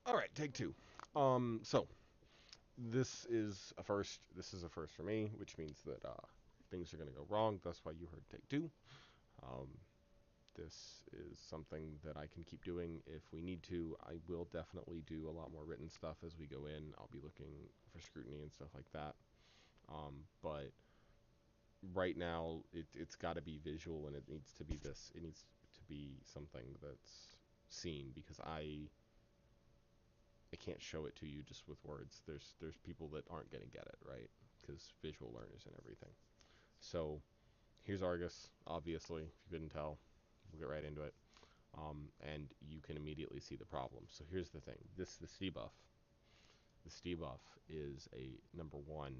All right, take two. So this is a first. This is a first for me, which means that things are gonna go wrong. That's why you heard take two. Um, this is something that I can keep doing if we need to. I will definitely do a lot more written stuff as we go in. I'll be looking for scrutiny and stuff like that. But right now, it's got to be visual, and it needs to be this. It needs to be something that's seen because I can't show it to you just with words. There's people that aren't gonna get it, right? Because visual learners and everything. So here's Argus. Obviously, if you couldn't tell, we'll get right into it. And you can immediately see the problem. So here's the thing. This debuff. This debuff is a number one.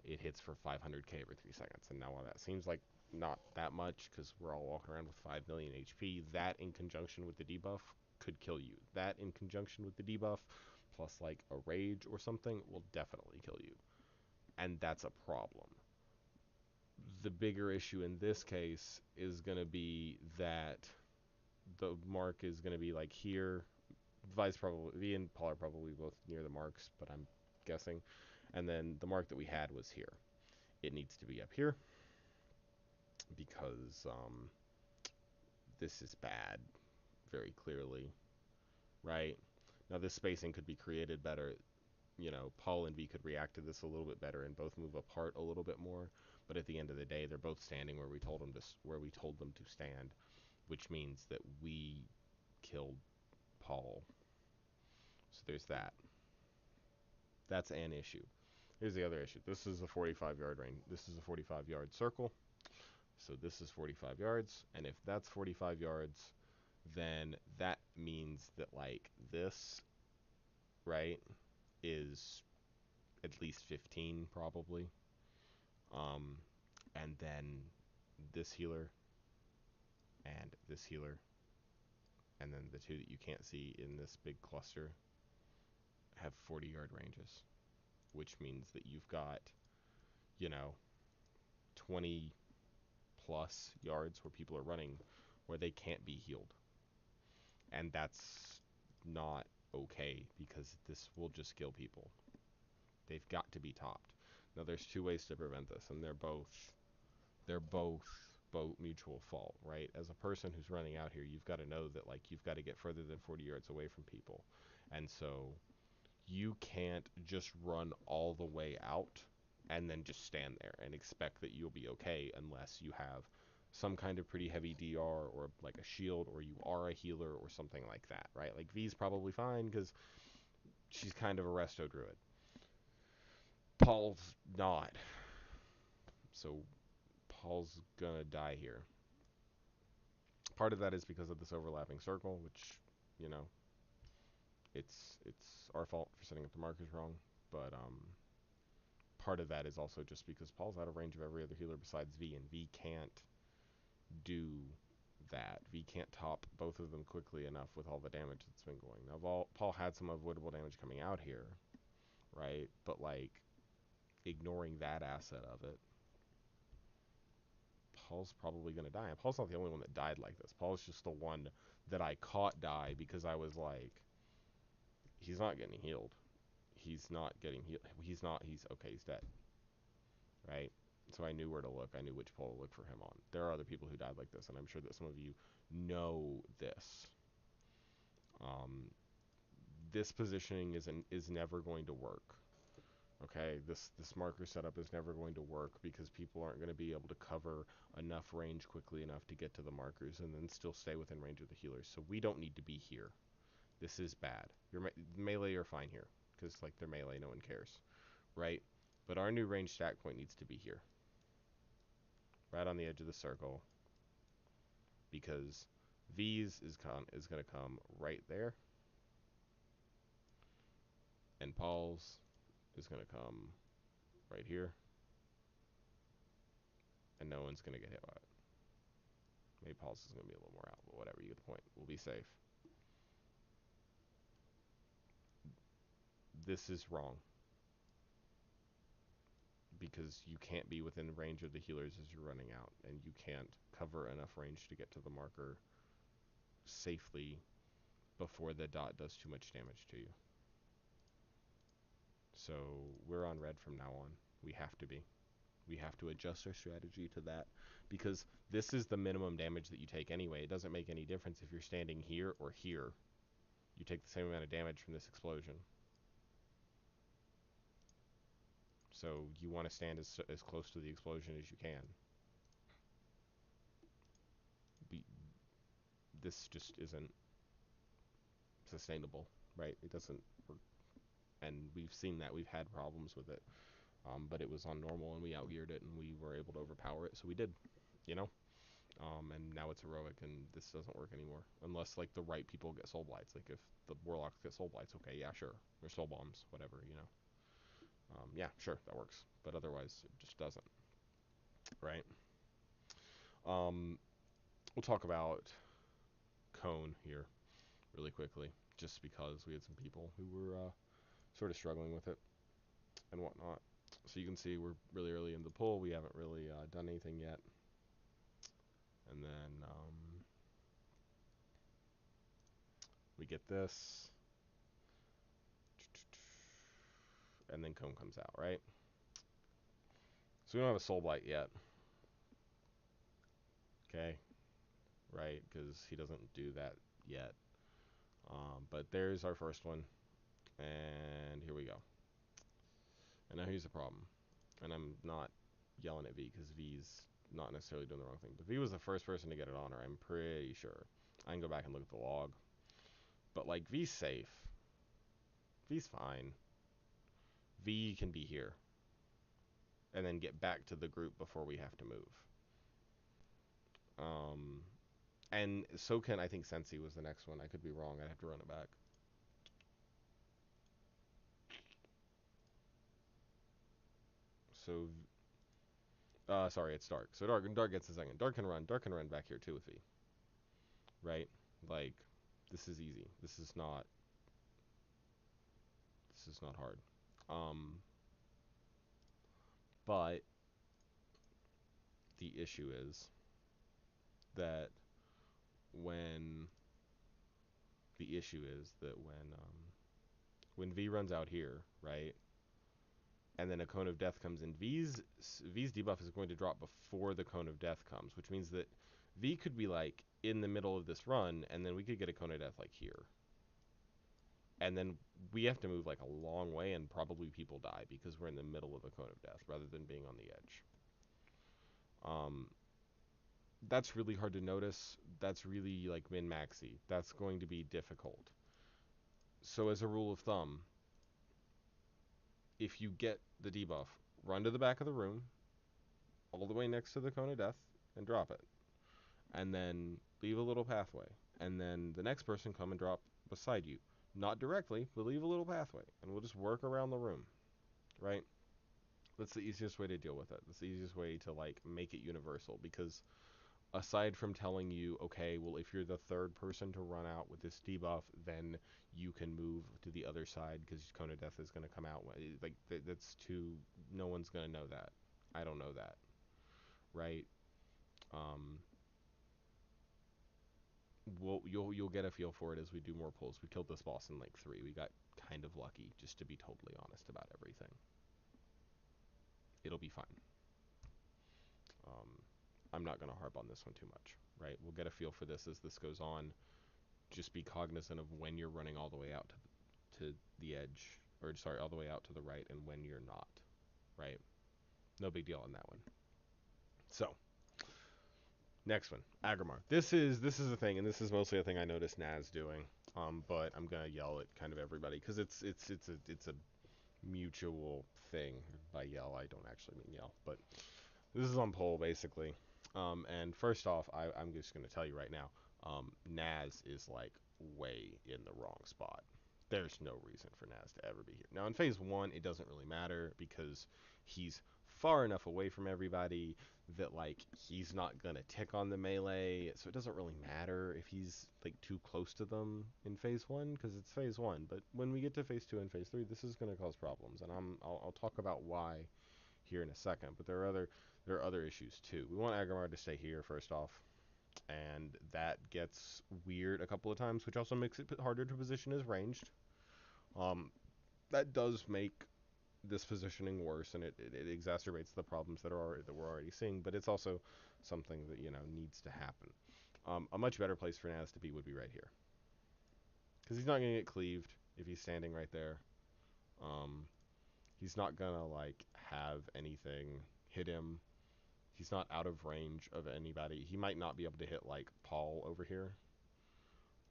It hits for 500k every 3 seconds. And now while that seems like not that much because we're all walking around with 5 million HP, that in conjunction with the debuff could kill you. That in conjunction with the debuff plus like a rage or something will definitely kill you. And that's a problem. The bigger issue in this case is going to be that the mark is going to be like here. Vi's probably, V and Paul are probably both near the marks, but I'm guessing. And then the mark that we had was here. It needs to be up here because this is bad, very clearly, right? Now, this spacing could be created better. You know, Paul and V could react to this a little bit better and both move apart a little bit more. But at the end of the day, they're both standing where we told them to stand, which means that we killed Paul. So there's that. That's an issue. Here's the other issue. This is a 45-yard range. This is a 45-yard circle. So this is 45 yards, and if that's 45 yards, then that means that like this, right, is at least 15 probably. Um, and then this healer and this healer, and then the two that you can't see in this big cluster have 40-yard ranges, which means that you've got, you know, 20 plus yards where people are running where they can't be healed. And that's not okay because this will just kill people. They've got to be topped. Now there's two ways to prevent this, and they're both mutual fault, right? As a person who's running out here, you've got to know that like you've got to get further than 40 yards away from people. And so you can't just run all the way out and then just stand there and expect that you'll be okay unless you have some kind of pretty heavy DR or like a shield or you are a healer or something like that, right? Like V's probably fine because she's kind of a resto druid. Paul's not. So Paul's gonna die here. Part of that is because of this overlapping circle, which, you know, it's our fault for setting up the markers wrong. But part of that is also just because Paul's out of range of every other healer besides V, and V can't do that. V can't top both of them quickly enough with all the damage that's been going. Now, Paul had some avoidable damage coming out here, right? But, like, ignoring that asset of it, Paul's probably going to die. And Paul's not the only one that died like this. Paul's just the one that I caught die because I was like, he's not getting healed. He's not getting healed. He's okay, he's dead, right? So I knew where to look. I knew which pole to look for him on. There are other people who died like this, and I'm sure that some of you know this. Um, this positioning is never going to work. Okay, this marker setup is never going to work because people aren't going to be able to cover enough range quickly enough to get to the markers and then still stay within range of the healers. So we don't need to be here. This is bad. Your melee are fine here because like they're melee, no one cares, right? But our new range stack point needs to be here, right on the edge of the circle, because V's is going to come right there, and Paul's is going to come right here, and no one's going to get hit by it. Maybe Paul's is going to be a little more out, but whatever, you get the point. We'll be safe. This is wrong because you can't be within range of the healers as you're running out, and you can't cover enough range to get to the marker safely before the dot does too much damage to you. So we're on red from now on. We have to be. We have to adjust our strategy to that because this is the minimum damage that you take anyway. It doesn't make any difference if you're standing here or here. You take the same amount of damage from this explosion. So you want to stand as close to the explosion as you can. This just isn't sustainable, right? It doesn't work. And we've seen that. We've had problems with it. But it was on normal and we outgeared it and we were able to overpower it. So we did, you know? And now it's heroic and this doesn't work anymore. Unless, like, the right people get soul blights. Like, if the warlocks get soul blights, okay, yeah, sure. Or soul bombs, whatever, you know? Yeah, sure, that works. But otherwise, it just doesn't, right? Um, we'll talk about Cone here really quickly, just because we had some people who were sort of struggling with it and whatnot. So you can see we're really early in the pull. We haven't really done anything yet. And then we get this. And then Cone comes out, right? So we don't have a Soul Blight yet. Okay? Right? Because he doesn't do that yet. But there's our first one. And here we go. And now here's the problem. And I'm not yelling at V because V's not necessarily doing the wrong thing. But V was the first person to get it on her, I'm pretty sure. I can go back and look at the log. But, like, V's safe. V's fine. V can be here. And then get back to the group before we have to move. And so can, I think, Sensi was the next one. I could be wrong. I'd have to run it back. So, sorry, it's Dark. So Dark gets a second. Dark can run. Dark can run back here too with V. Right? Like, this is easy. This is not hard. But the issue is that when when V runs out here, right, and then a Cone of Death comes in, V's debuff is going to drop before the Cone of Death comes, which means that V could be, like, in the middle of this run, and then we could get a Cone of Death, like, here. And then we have to move, like, a long way, and probably people die because we're in the middle of a Cone of Death rather than being on the edge. That's really hard to notice. That's really, like, min-maxy. That's going to be difficult. So as a rule of thumb, if you get the debuff, run to the back of the room, all the way next to the Cone of Death, and drop it. And then leave a little pathway. And then the next person come and drop beside you. Not directly, but leave a little pathway. And we'll just work around the room. Right? That's the easiest way to deal with it. That's the easiest way to, like, make it universal. Because aside from telling you, okay, well, if you're the third person to run out with this debuff, then you can move to the other side because Cone of Death is going to come out. Like, that's too... No one's going to know that. I don't know that. Right? You'll get a feel for it as we do more pulls. We killed this boss in, like, 3. We got kind of lucky, just to be totally honest about everything. It'll be fine. I'm not going to harp on this one too much, right? We'll get a feel for this as this goes on. Just be cognizant of when you're running all the way out to the edge, or sorry, all the way out to the right, and when you're not, right? No big deal on that one. So, next one, Agrimar. This is a thing, and this is mostly a thing I noticed Naz doing. But I'm gonna yell at kind of everybody because it's a mutual thing. By yell, I don't actually mean yell, but this is on poll basically. And first off, I'm just gonna tell you right now, Naz is, like, way in the wrong spot. There's no reason for Naz to ever be here. Now in phase 1, it doesn't really matter because he's far enough away from everybody that, like, he's not gonna tick on the melee, so it doesn't really matter if he's, like, too close to them in phase 1 because it's phase 1. But when we get to phase 2 and phase 3, this is gonna cause problems, and I'll talk about why here in a second. But there are other issues too. We want Agrimar to stay here first off. and that gets weird a couple of times, which also makes it harder to position as ranged. Um, that does make this positioning worse, and it exacerbates the problems that we're already seeing. But it's also something that needs to happen. A much better place for Naz to be would be right here, because he's not gonna get cleaved if he's standing right there. Um, he's not gonna like have anything hit him. He's not out of range of anybody. He might not be able to hit like Paul over here,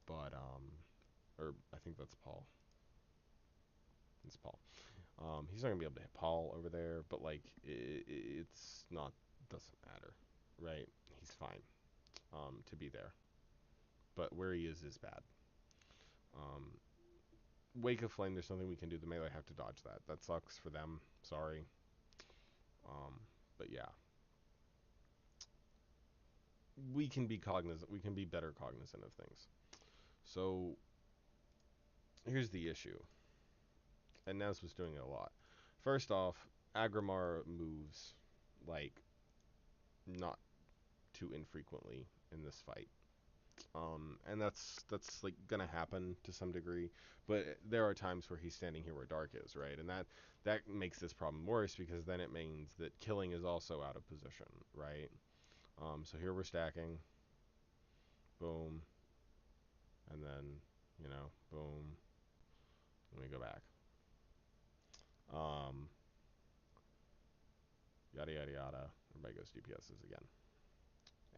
but or I think that's Paul. It's Paul. He's not gonna be able to hit Paul over there, but like it's not doesn't matter, right? He's fine to be there, but where he is bad. Um, Wake of Flame, there's nothing we can do. The melee have to dodge that. That sucks for them. Sorry. But yeah, we can be cognizant. We can be better cognizant of things. So here's the issue, and Nez was doing it a lot. First off, Agrimar moves like not too infrequently in this fight. And that's like gonna happen to some degree, but there are times where he's standing here where Dark is, right? And that makes this problem worse because then it means that killing is also out of position, right? So here we're stacking, boom, and then boom, let me go back. Um, Yada yada yada. Everybody goes DPSs again.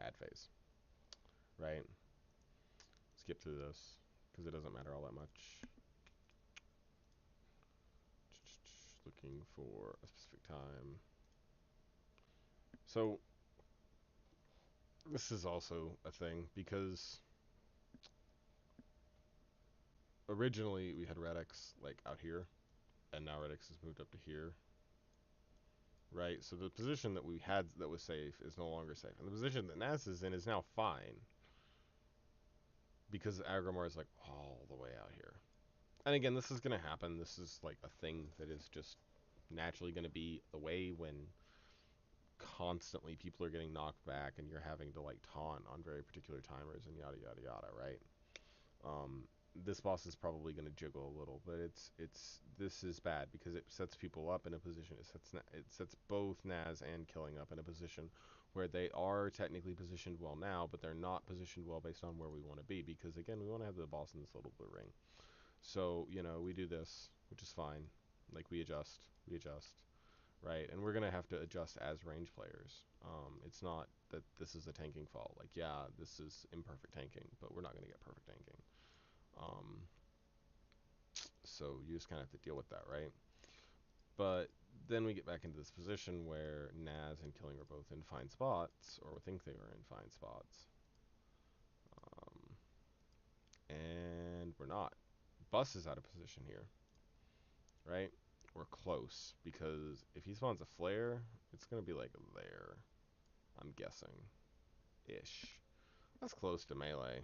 Add phase, right? Skip through this because it doesn't matter all that much. Looking for a specific time. So this is also a thing because originally we had Redix like out here, and now Redix has moved up to here, right? So the position that we had that was safe is no longer safe, and the position that Naz is in is now fine because Agrimar is like all the way out here. And again, this is gonna happen. This is like a thing that is just naturally gonna be the way when constantly people are getting knocked back and you're having to like taunt on very particular timers and yada yada yada, right? This boss is probably going to jiggle a little, but this is bad because it sets people up in a position. It sets both Naz and Killing up in a position where they are technically positioned well now, but they're not positioned well based on where we want to be because again we want to have the boss in this little blue ring. So we do this, which is fine. Like we adjust, right? And we're gonna have to adjust as range players. It's not that this is a tanking fault. Like, yeah, this is imperfect tanking, but we're not gonna get perfect tanking. Um, so you just kind of have to deal with that, right? But then we get back into this position where Naz and Killing are both in fine spots, or think they are in fine spots, um, and we're not. Bus is out of position here, right? We're close because if he spawns a flare, it's gonna be like there. I'm guessing, ish. That's close to melee.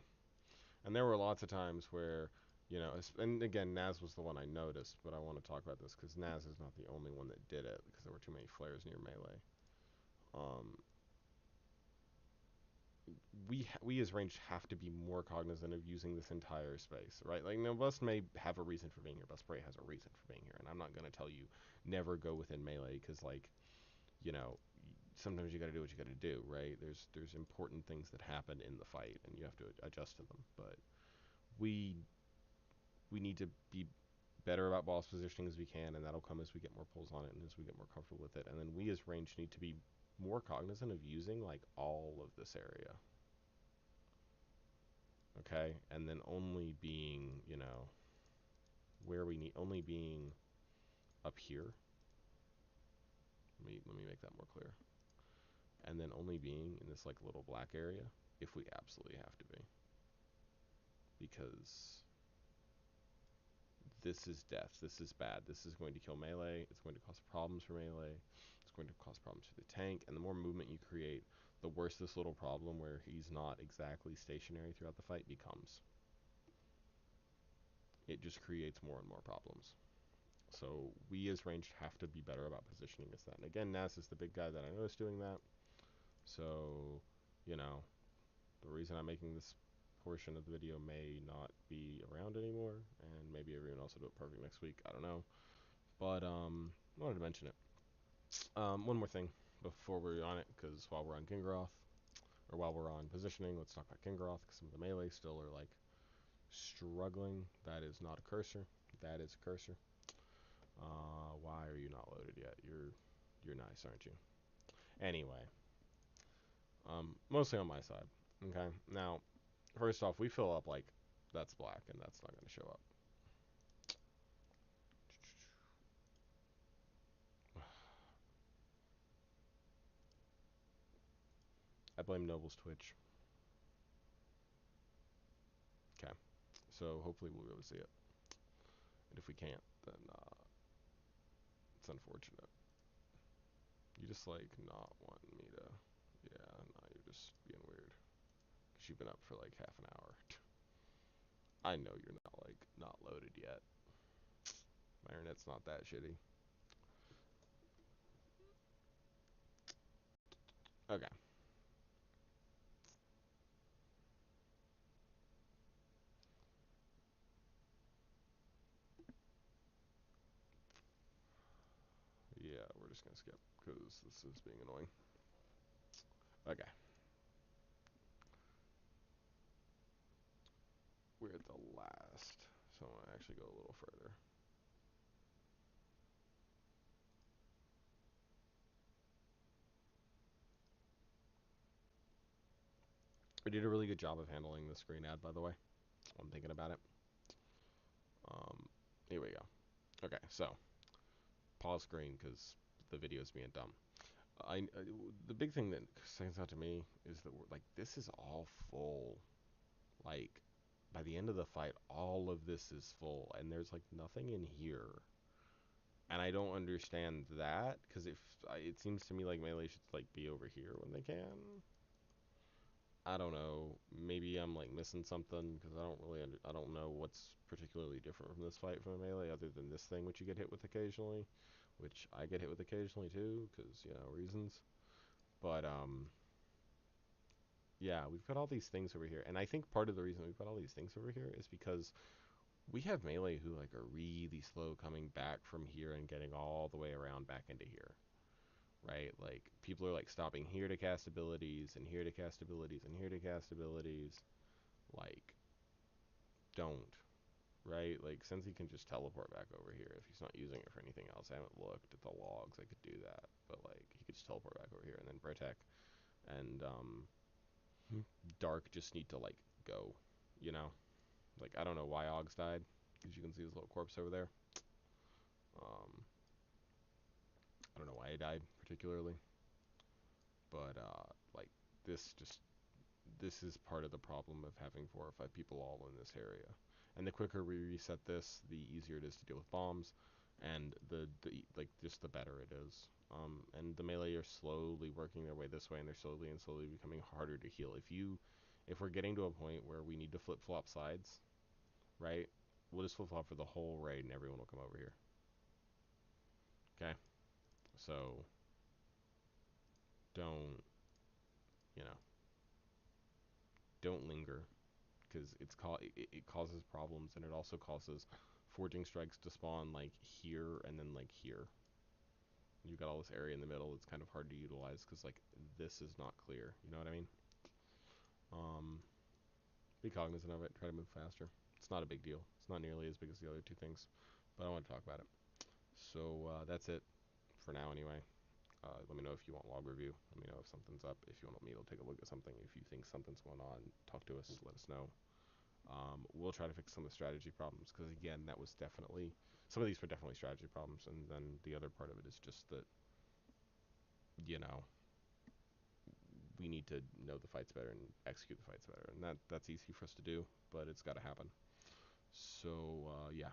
And there were lots of times where, and again, Naz was the one I noticed, but I want to talk about this because Naz is not the only one that did it because there were too many flares near melee. Um, we as ranged have to be more cognizant of using this entire space, right? Like, Bust may have a reason for being here. Bust Spray has a reason for being here, and I'm not going to tell you never go within melee because, like, you know, sometimes you got to do what you got to do, right? There's important things that happen in the fight, and you have to adjust to them. But we we need to be better about boss positioning as we can, and that'll come as we get more pulls on it and as we get more comfortable with it. And then we as range need to be more cognizant of using like all of this area. Okay? And then only being, where we need only being up here. Let me make that more clear. And then only being in this like little black area if we absolutely have to be. Because this is death. This is bad. This is going to kill melee. It's going to cause problems for melee. It's going to cause problems for the tank. And the more movement you create, the worse this little problem where he's not exactly stationary throughout the fight becomes. It just creates more and more problems. So we as ranged have to be better about positioning as that. And again, Nas is the big guy that I noticed doing that. So, you know, The reason I'm making this portion of the video may not be around anymore, and maybe everyone else will do it perfect next week. I don't know, but I wanted to mention it. One more thing before we're on it, because while we're on Kingroth, or while we're on positioning, let's talk about Kingroth, because some of the melee still are like struggling. That is not a cursor. That is a cursor. Why are you not loaded yet? You're nice, aren't you? Anyway, mostly on my side. Okay. Now, first off, we fill up like that's black, and that's not going to show up. I blame Noble's Twitch. Okay. So hopefully we'll be able to see it. And if we can't, then it's unfortunate. You just like not wanting me to. Yeah, no, you're just being weird. Because you've been up for like half an hour. I know you're not like not loaded yet. My internet's not that shitty. Okay. Yeah, we're just gonna skip because this is being annoying. Okay. We're at the last, so I'm gonna actually go a little further. We did a really good job of handling the screen ad, by the way. I'm thinking about it. Here we go. Okay, so pause screen because the video is being dumb. The big thing that stands out to me is that we're like this is all full. Like by the end of the fight, all of this is full, and there's like nothing in here. And I don't understand that because if it seems to me like melee should like be over here when they can. I don't know. Maybe I'm like missing something because I don't know what's particularly different from this fight from a melee other than this thing which you get hit with occasionally, which I get hit with occasionally too because reasons. But yeah, we've got all these things over here, and I think part of the reason we've got all these things over here is because we have melee who like are really slow coming back from here and getting all the way around back into here. Right? Like people are like stopping here to cast abilities and here to cast abilities and here to cast abilities. Like don't, right? Like since he can just teleport back over here if he's not using it for anything else. I haven't looked at the logs. I could do that, but like he could just teleport back over here and then protect and Dark just need to like go, you know. Like I don't know why Oggs died because you can see his little corpse over there. Um, I don't know why he died particularly, but like this just this is part of the problem of having 4 or 5 people all in this area. And the quicker we reset this, the easier it is to deal with bombs, and the like just the better it is. And the melee are slowly working their way this way, and they're slowly becoming harder to heal. If we're getting to a point where we need to flip flop sides, right? We'll just flip flop for the whole raid, and everyone will come over here. Okay, so don't you know? Don't linger because it causes problems, and it also causes forging strikes to spawn like here and then like here. You've got all this area in the middle that's kind of hard to utilize because like this is not clear. You know what I mean? Um, be cognizant of it. Try to move faster. It's not a big deal. It's not nearly as big as the other 2 things, but I want to talk about it. So that's it for now, anyway. Let me know if you want log review. Let me know if something's up. If you want me to take a look at something. If you think something's going on, talk to us. Let us know. We'll try to fix some of the strategy problems because again, that was definitely some of these were definitely strategy problems, and then the other part of it is just that you know we need to know the fights better and execute the fights better, and that's easy for us to do, but it's got to happen. So yeah,